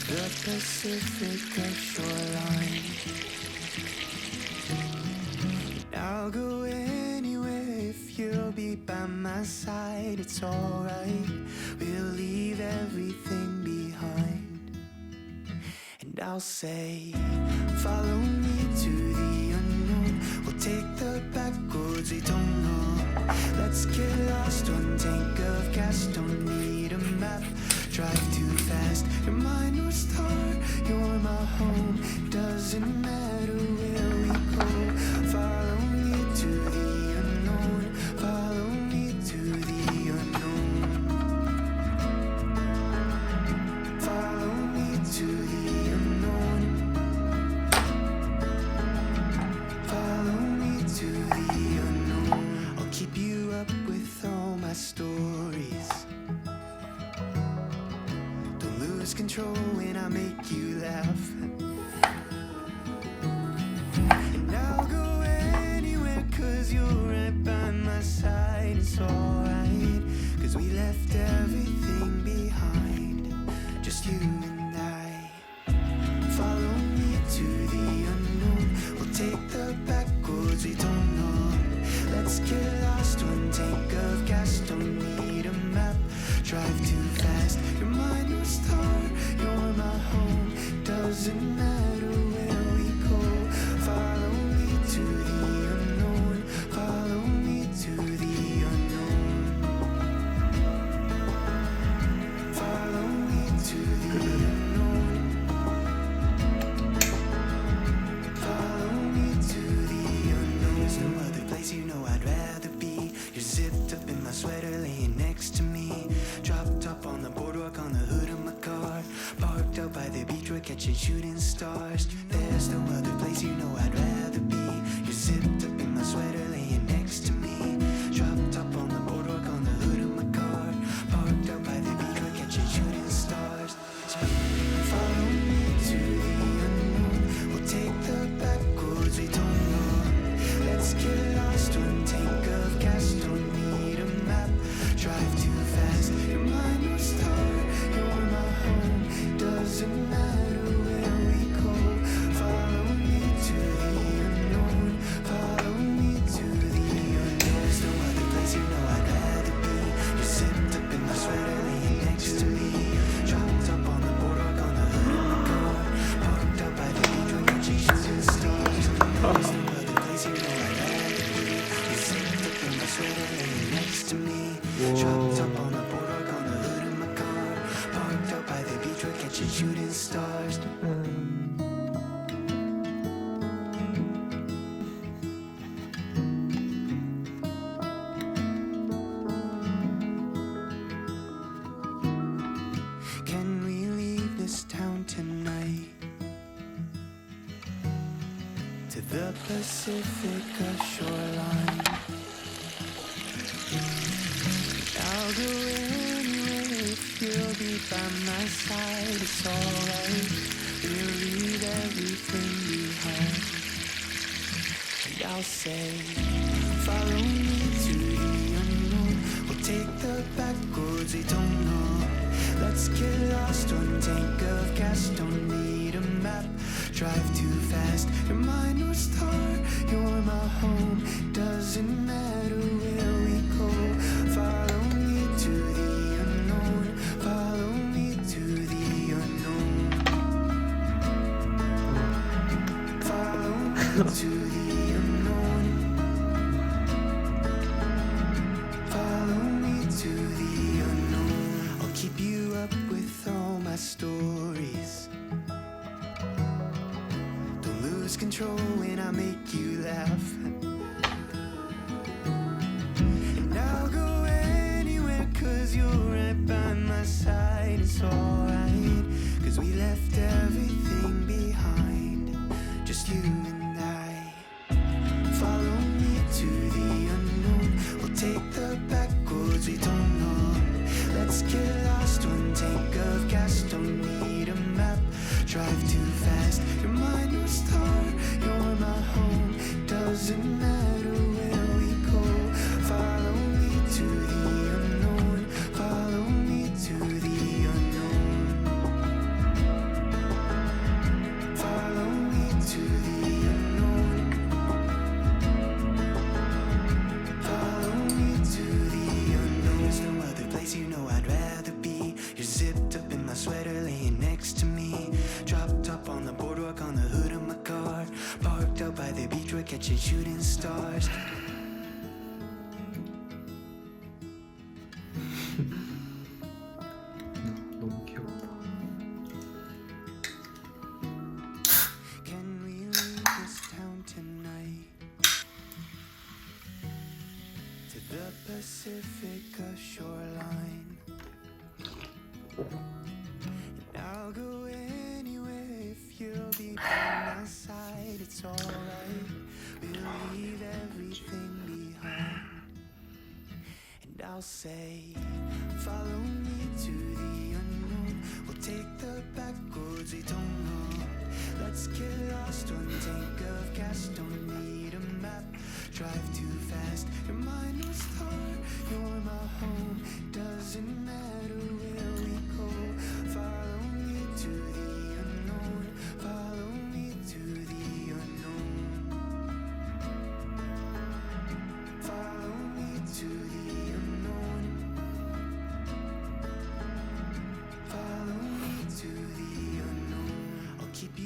the Pacific shoreline. I'll go anywhere if you'll be by my side. It's alright, we'll leave everything behind. And I'll say, follow me to the unknown. We'll take the back roads we don't know. Let's get lost, one tank of gas, don't need a map. Drive too fast, you're my North Star, you're my home. Doesn't matter where we go. Follow me to the unknown. Follow me to the unknown. Follow me to the unknown. Follow me to the unknown. I'll keep you up with all my stories. Don't lose control when I make you laugh. And I'll go anywhere cause you're right by my side. It's alright, cause we left everything behind. Just you and I. Follow me to the unknown. We'll take the back roads we don't know. Let's get lost, one tank of gas, don't need a map. Drive too fast, you're my North Star, you're my home. Doesn't matter where we go. Follow me to the unknown. Follow me to the unknown. Follow me to the unknown. Follow me to the unknown. There's no other place you know I'd rather be. You're zipped up in my sweater laying next to me. Dropped up on the boardwalk on the hood of my car. Parked out by the beach, we're catching shooting stars. There's no other place you know I'd rather be. You're zipped up in my sweater laying next to me. Dropped up on the boardwalk on the hood of my car. Parked out by the beach, we're catching shooting stars. Follow me to the unknown. We'll take the back roads we don't know. Let's get lost, one tank of gas, don't need a map. Drive too fast, you're my North Star, you're my home. Doesn't matter where we go. Follow me to the unknown. Follow me to the unknown. There's no other place you know I'd rather be. You're zipped up in my sweater laying next to me. Dropped up on the boardwalk on the hood of my car. Parked out by the beach, we're catching shooting stars. There's no other place you know I'd rather be. You're zipped up in my sweater laying next to me. Dropped up on the boardwalk on the hood of my car. Parked out by the beach, we're catching shooting stars. Can we leave this town tonight? To the Pacific shoreline. I'll go anywhere if you'll be by my side. It's alright, we'll leave everything behind. And I'll say, follow me to the unknown. We'll take the back roads we don't know. Let's get lost, one tank of gas, don't need a map. Drive too fast, you're my North Star, you're my home. Doesn't matter where we go. Follow me to the unknown. Follow me to the unknown. Follow me to the unknown. Follow me to the unknown. I'll keep you up with all my stories. Don't lose control when I make you laugh. And I'll go anywhere cause you're right by my side. It's alright, cause we left everything behind. Just you and I. Follow me to the unknown. We'll take the back roads we don't know. Let's get lost, one tank of gas, don't need a map. Drive too fast, you're my North Star, you're my home. Doesn't matter where we go. Follow me to the unknown. Follow me to the unknown. catching shooting stars. 너무 귀엽다. Can we leave this town tonight to the Pacific shoreline? And I'll go anywhere if you'll be by my side. It's alright, we'll leave everything behind. And I'll say, follow me to the unknown. We'll take the back roads we don't know. Let's get lost, one tank of gas. Don't need a map, drive too fast. You're my North Star, you're my home. Doesn't matter where we go. Follow me to the unknown. Follow me to the unknown. Follow me to the unknown. Follow me to the unknown. I'll keep you